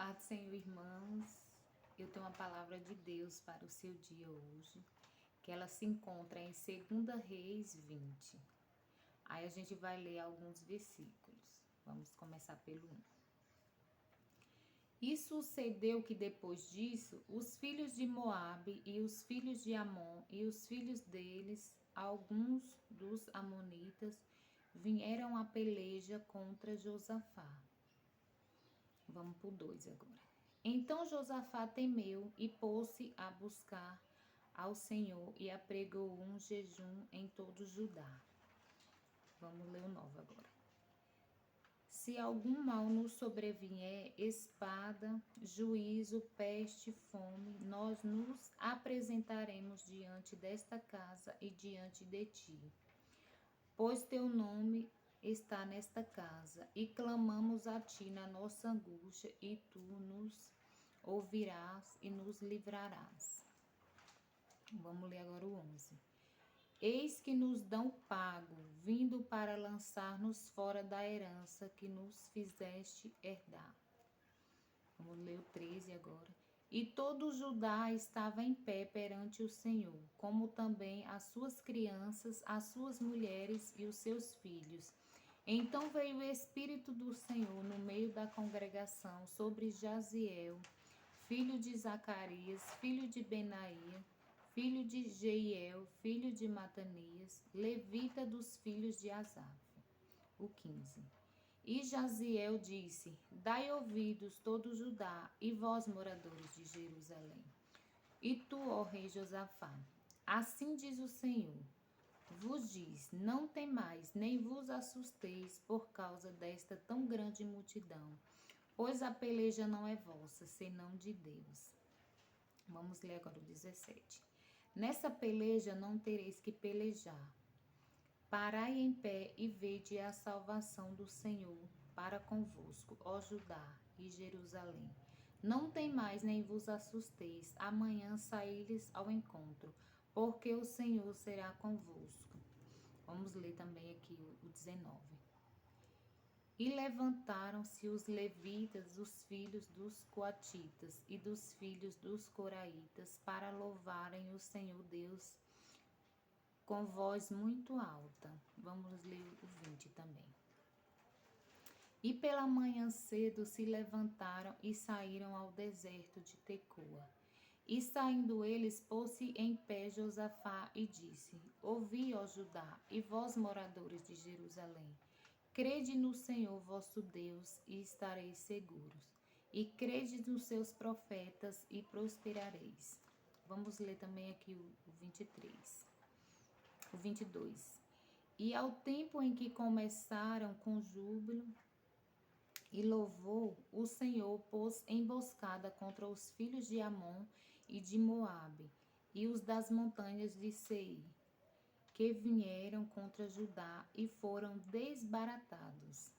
Paz, Senhor, irmãos. Eu tenho uma palavra de Deus para o seu dia hoje, que ela se encontra em 2 Reis 20. Aí a gente vai ler alguns versículos. Vamos começar pelo 1. E sucedeu que depois disso, os filhos de Moabe e os filhos de Amon e os filhos deles, alguns dos amonitas, vieram a peleja contra Josafá. Vamos para o 2 agora. Então Josafá temeu e pôs-se a buscar ao Senhor e apregou um jejum em todo Judá. Vamos ler o 9 agora. Se algum mal nos sobrevier, espada, juízo, peste, fome, nós nos apresentaremos diante desta casa e diante de ti, pois teu nome está nesta casa, e clamamos a ti na nossa angústia, e tu nos ouvirás e nos livrarás. Vamos ler agora o 11. Eis que nos dão pago, vindo para lançar-nos fora da herança que nos fizeste herdar. Vamos ler o 13 agora. E todo Judá estava em pé perante o Senhor, como também as suas crianças, as suas mulheres e os seus filhos. Então veio o Espírito do Senhor no meio da congregação sobre Jaziel, filho de Zacarias, filho de Benaia, filho de Jeiel, filho de Matanias, levita dos filhos de Asaf. O 15. E Jaziel disse: Dai ouvidos todo Judá, e vós, moradores de Jerusalém. E tu, ó rei Josafá, assim diz o Senhor, vos diz: não temais, nem vos assusteis por causa desta tão grande multidão, pois a peleja não é vossa, senão de Deus. Vamos ler agora o 17. Nessa peleja não tereis que pelejar. Parai em pé e vede a salvação do Senhor para convosco, ó Judá e Jerusalém. Não temais nem vos assusteis, amanhã saí-lhes ao encontro, porque o Senhor será convosco. Vamos ler também aqui o 19. E levantaram-se os levitas, os filhos dos coatitas e dos filhos dos coraitas, para louvarem o Senhor Deus com voz muito alta. Vamos ler o 20 também. E pela manhã cedo se levantaram e saíram ao deserto de Tecoa. E saindo eles, pôs-se em pé Josafá e disse: Ouvi, ó Judá, e vós, moradores de Jerusalém, crede no Senhor vosso Deus e estareis seguros, e crede nos seus profetas e prosperareis. Vamos ler também aqui o 23. O 22. E ao tempo em que começaram com júbilo e louvor, o Senhor pôs emboscada contra os filhos de Amon e de Moabe, e os das montanhas de Seir, que vieram contra Judá e foram desbaratados.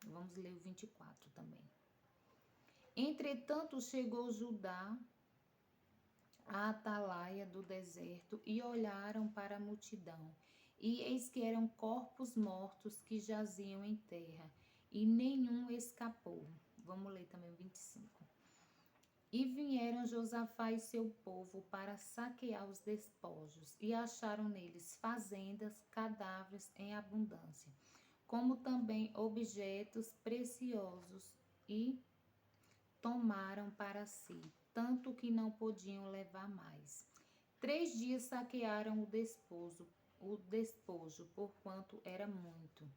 Vamos ler o 24 também. Entretanto, chegou Judá à atalaia do deserto e olharam para a multidão, e eis que eram corpos mortos que jaziam em terra, e nenhum escapou. Vamos ler também o 25. E vieram Josafá e seu povo para saquear os despojos, e acharam neles fazendas, cadáveres em abundância, como também objetos preciosos, e tomaram para si, tanto que não podiam levar mais. 3 dias saquearam o despojo, porquanto era muito.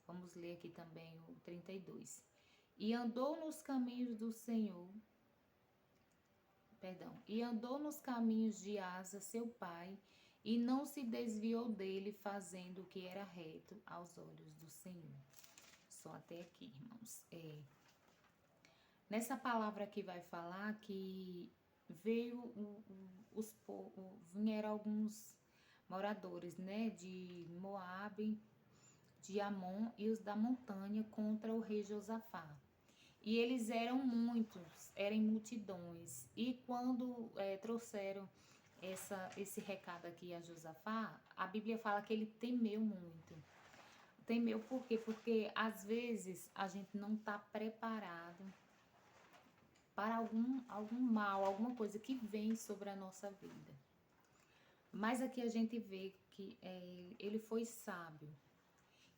Vamos ler aqui também o 32. E andou nos caminhos do Senhor, e andou nos caminhos de Asa, seu pai, e não se desviou dele, fazendo o que era reto aos olhos do Senhor. Só até aqui, irmãos. Nessa palavra aqui vai falar que vieram alguns moradores, né, de Moabe, de Amon e os da montanha contra o rei Josafá. E eles eram muitos, eram multidões. E quando trouxeram esse recado aqui a Josafá, a Bíblia fala que ele temeu muito. Temeu por quê? Porque às vezes a gente não está preparado para algum mal, alguma coisa que vem sobre a nossa vida. Mas aqui a gente vê que ele foi sábio,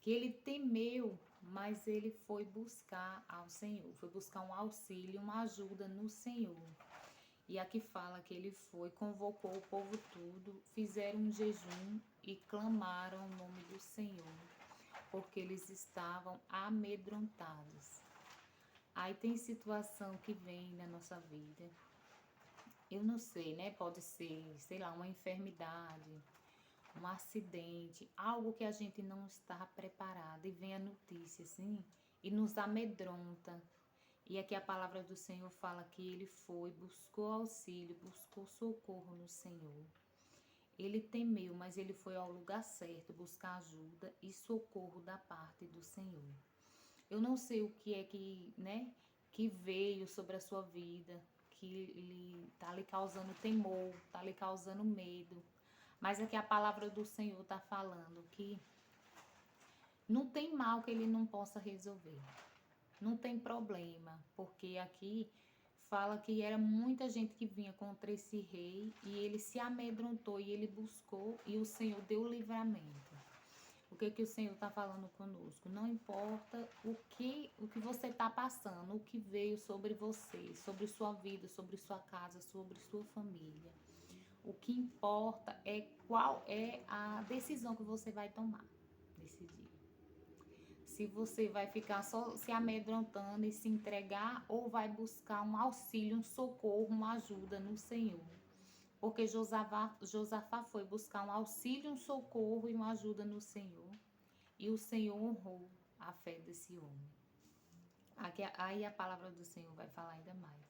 que ele temeu, mas ele foi buscar ao Senhor, foi buscar um auxílio, uma ajuda no Senhor. E aqui fala que ele foi, convocou o povo todo, fizeram um jejum e clamaram o nome do Senhor, porque eles estavam amedrontados. Aí tem situação que vem na nossa vida, eu não sei, né? Pode ser, sei lá, uma enfermidade, um acidente, algo que a gente não está preparado e vem a notícia, assim, e nos amedronta. E aqui a palavra do Senhor fala que ele foi, buscou auxílio, buscou socorro no Senhor. Ele temeu, mas ele foi ao lugar certo, buscar ajuda e socorro da parte do Senhor. Eu não sei o que é que, né, que veio sobre a sua vida, que lhe causando temor, tá lhe causando medo. Mas aqui a palavra do Senhor está falando que não tem mal que ele não possa resolver. Não tem problema, porque aqui fala que era muita gente que vinha contra esse rei e ele se amedrontou e ele buscou e o Senhor deu livramento. O que o Senhor está falando conosco? Não importa o que você está passando, o que veio sobre você, sobre sua vida, sobre sua casa, sobre sua família. O que importa é qual é a decisão que você vai tomar nesse dia. Se você vai ficar só se amedrontando e se entregar ou vai buscar um auxílio, um socorro, uma ajuda no Senhor. Porque Josafá foi buscar um auxílio, um socorro e uma ajuda no Senhor. E o Senhor honrou a fé desse homem. Aí a palavra do Senhor vai falar ainda mais.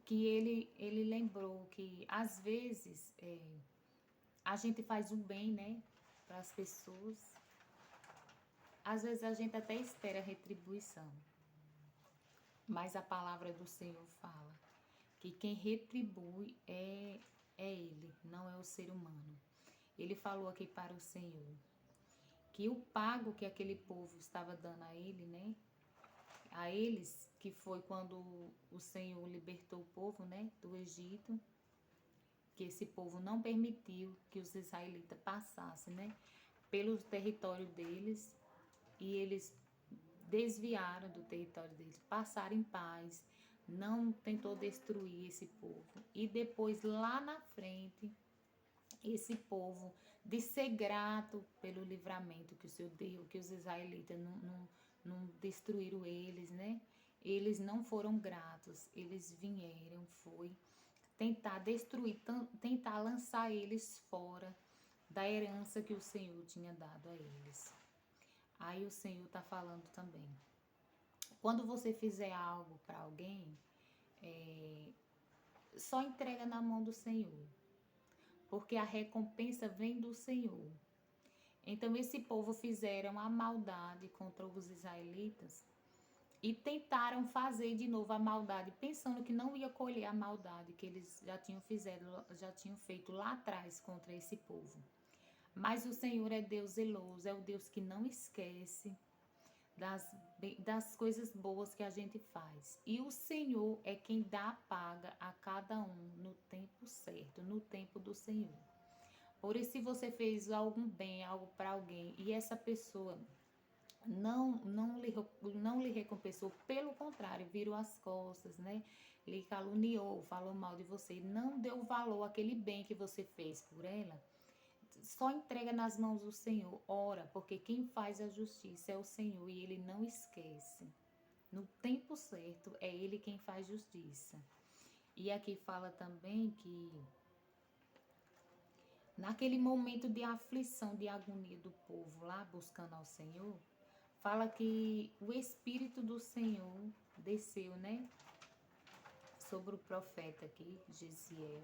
Que ele lembrou que às vezes a gente faz o bem, né, para as pessoas. Às vezes a gente até espera retribuição. Mas a palavra do Senhor fala que quem retribui é ele, não é o ser humano. Ele falou aqui para o Senhor que o pago que aquele povo estava dando a ele, né? A eles, que foi quando o Senhor libertou o povo, né, do Egito, que esse povo não permitiu que os israelitas passassem, né, pelo território deles, e eles desviaram do território deles, passaram em paz, não tentou destruir esse povo. E depois, lá na frente, esse povo, de ser grato pelo livramento que o Senhor deu, que os israelitas não destruíram eles, né? Eles não foram gratos, eles vieram, foi tentar destruir, tentar lançar eles fora da herança que o Senhor tinha dado a eles. Aí o Senhor está falando também. Quando você fizer algo para alguém, só entrega na mão do Senhor, porque a recompensa vem do Senhor. Então esse povo fizeram a maldade contra os israelitas e tentaram fazer de novo a maldade, pensando que não ia colher a maldade que eles já tinham feito lá atrás contra esse povo. Mas o Senhor é Deus zeloso, é o Deus que não esquece das coisas boas que a gente faz. E o Senhor é quem dá a paga a cada um no tempo certo, no tempo do Senhor. Por isso, se você fez algum bem, algo para alguém, e essa pessoa não lhe recompensou, pelo contrário, virou as costas, né? Lhe caluniou, falou mal de você, não deu valor àquele bem que você fez por ela, só entrega nas mãos do Senhor, ora, porque quem faz a justiça é o Senhor e Ele não esquece. No tempo certo, é Ele quem faz justiça. E aqui fala também que naquele momento de aflição, de agonia do povo lá buscando ao Senhor, fala que o Espírito do Senhor desceu, né, sobre o profeta aqui, Gesiel,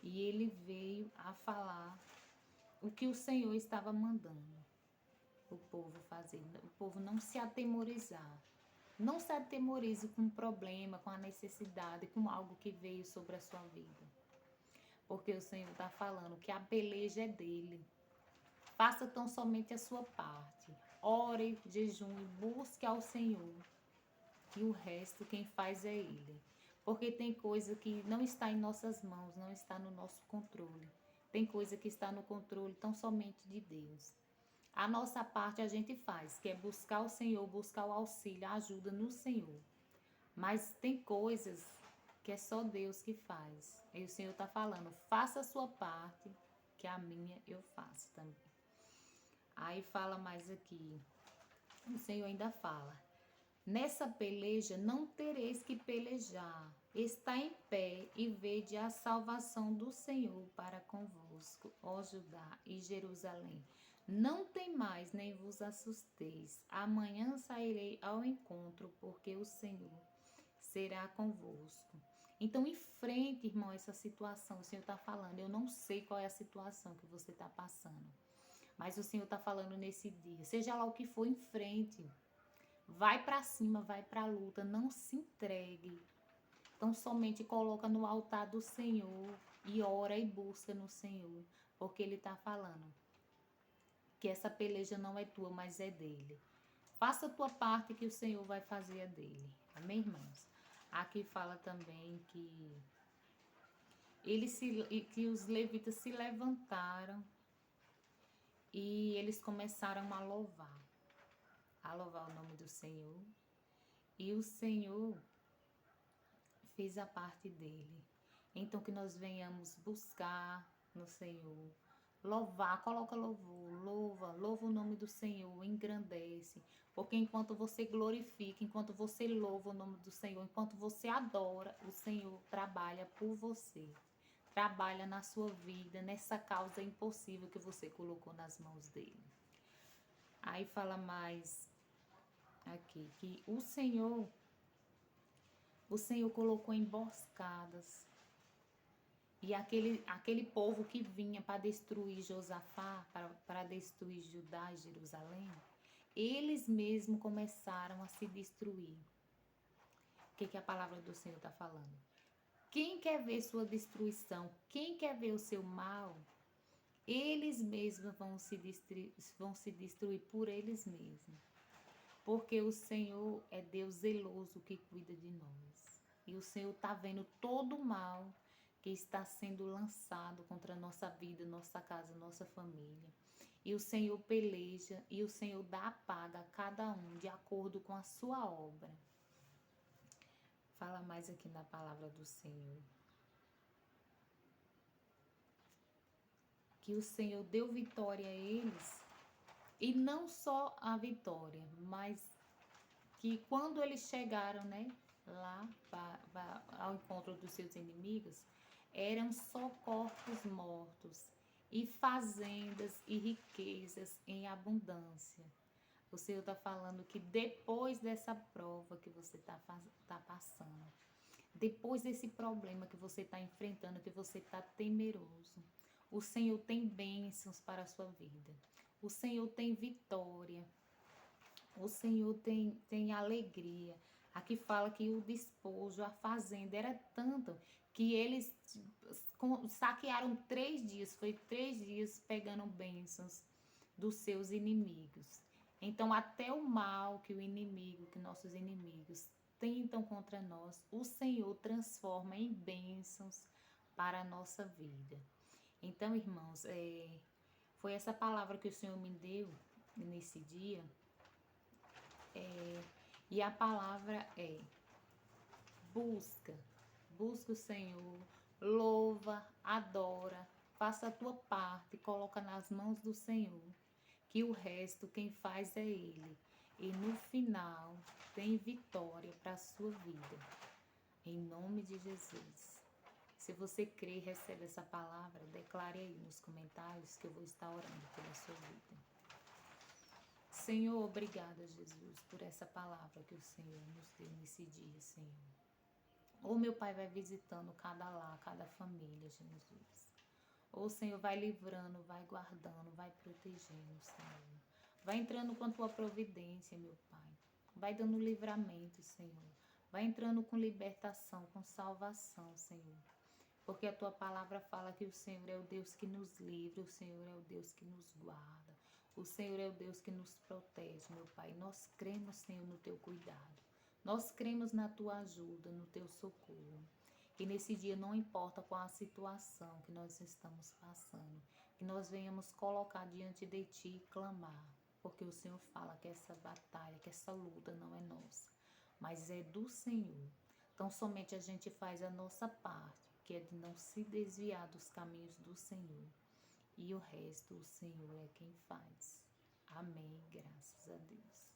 e ele veio a falar o que o Senhor estava mandando o povo fazer, o povo não se atemorizar. Não se atemorize com um problema, com a necessidade, com algo que veio sobre a sua vida. Porque o Senhor está falando que a peleja é dele. Faça tão somente a sua parte. Ore, jejum e busque ao Senhor. que o resto quem faz é Ele. Porque tem coisa que não está em nossas mãos, não está no nosso controle. Tem coisa que está no controle tão somente de Deus. A nossa parte a gente faz, que é buscar o Senhor, buscar o auxílio, a ajuda no Senhor. Mas tem coisas que é só Deus que faz. E o Senhor está falando, faça a sua parte, que a minha eu faço também. Aí fala mais aqui, o Senhor ainda fala, nessa peleja não tereis que pelejar, está em pé e vede a salvação do Senhor para convosco, ó Judá e Jerusalém. Não temais nem vos assusteis, amanhã sairei ao encontro, porque o Senhor será convosco. Então, enfrente, irmão, essa situação. O Senhor está falando. Eu não sei qual é a situação que você está passando, mas o Senhor está falando nesse dia. Seja lá o que for, em frente. Vai para cima, vai para a luta. Não se entregue. Então, somente coloca no altar do Senhor e ora e busca no Senhor, porque Ele está falando que essa peleja não é tua, mas é dele. Faça a tua parte que o Senhor vai fazer a dele. Amém, irmãos? Aqui fala também que os levitas se levantaram e eles começaram a louvar o nome do Senhor. E o Senhor fez a parte dele. Então que nós venhamos buscar no Senhor, louvar, coloca louvor, louva o nome do Senhor, engrandece, porque enquanto você glorifica, enquanto você louva o nome do Senhor, enquanto você adora, o Senhor trabalha por você, trabalha na sua vida, nessa causa impossível que você colocou nas mãos dele. Aí fala mais aqui, que o Senhor colocou emboscadas. E aquele povo que vinha para destruir Josafá, para destruir Judá e Jerusalém, eles mesmos começaram a se destruir. O que a palavra do Senhor está falando? Quem quer ver sua destruição, quem quer ver o seu mal, eles mesmos vão se destruir por eles mesmos. Porque o Senhor é Deus zeloso que cuida de nós. E o Senhor está vendo todo o mal que está sendo lançado contra a nossa vida, nossa casa, nossa família. E o Senhor peleja e o Senhor dá a paga a cada um de acordo com a sua obra. Fala mais aqui na palavra do Senhor. Que o Senhor deu vitória a eles. E não só a vitória, mas que quando eles chegaram, né, lá ao encontro dos seus inimigos, eram só corpos mortos e fazendas e riquezas em abundância. O Senhor está falando que depois dessa prova que você está passando, depois desse problema que você está enfrentando, que você está temeroso, o Senhor tem bênçãos para a sua vida. O Senhor tem vitória. O Senhor tem alegria. Aqui fala que o despojo, a fazenda, era tanto que eles saquearam 3 dias. Foi 3 dias pegando bênçãos dos seus inimigos. Então, até o mal que que nossos inimigos tentam contra nós, o Senhor transforma em bênçãos para a nossa vida. Então, irmãos, foi essa palavra que o Senhor me deu nesse dia. E a palavra é: busca o Senhor, louva, adora, faça a tua parte, coloca nas mãos do Senhor, que o resto quem faz é Ele. E no final tem vitória para a sua vida. Em nome de Jesus. Se você crê e recebe essa palavra, declare aí nos comentários que eu vou estar orando pela sua vida. Senhor, obrigada, Jesus, por essa palavra que o Senhor nos deu nesse dia, Senhor. Ô, meu Pai, vai visitando cada lar, cada família, Jesus. Ô, Senhor, vai livrando, vai guardando, vai protegendo, Senhor. Vai entrando com a tua providência, meu Pai. Vai dando livramento, Senhor. Vai entrando com libertação, com salvação, Senhor. Porque a tua palavra fala que o Senhor é o Deus que nos livra, o Senhor é o Deus que nos guarda. O Senhor é o Deus que nos protege, meu Pai. Nós cremos, Senhor, no teu cuidado. Nós cremos na tua ajuda, no teu socorro. Que nesse dia, não importa qual a situação que nós estamos passando, que nós venhamos colocar diante de ti e clamar, porque o Senhor fala que essa batalha, que essa luta não é nossa, mas é do Senhor. Então, somente a gente faz a nossa parte, que é de não se desviar dos caminhos do Senhor. E o resto, o Senhor é quem faz. Amém. Graças a Deus.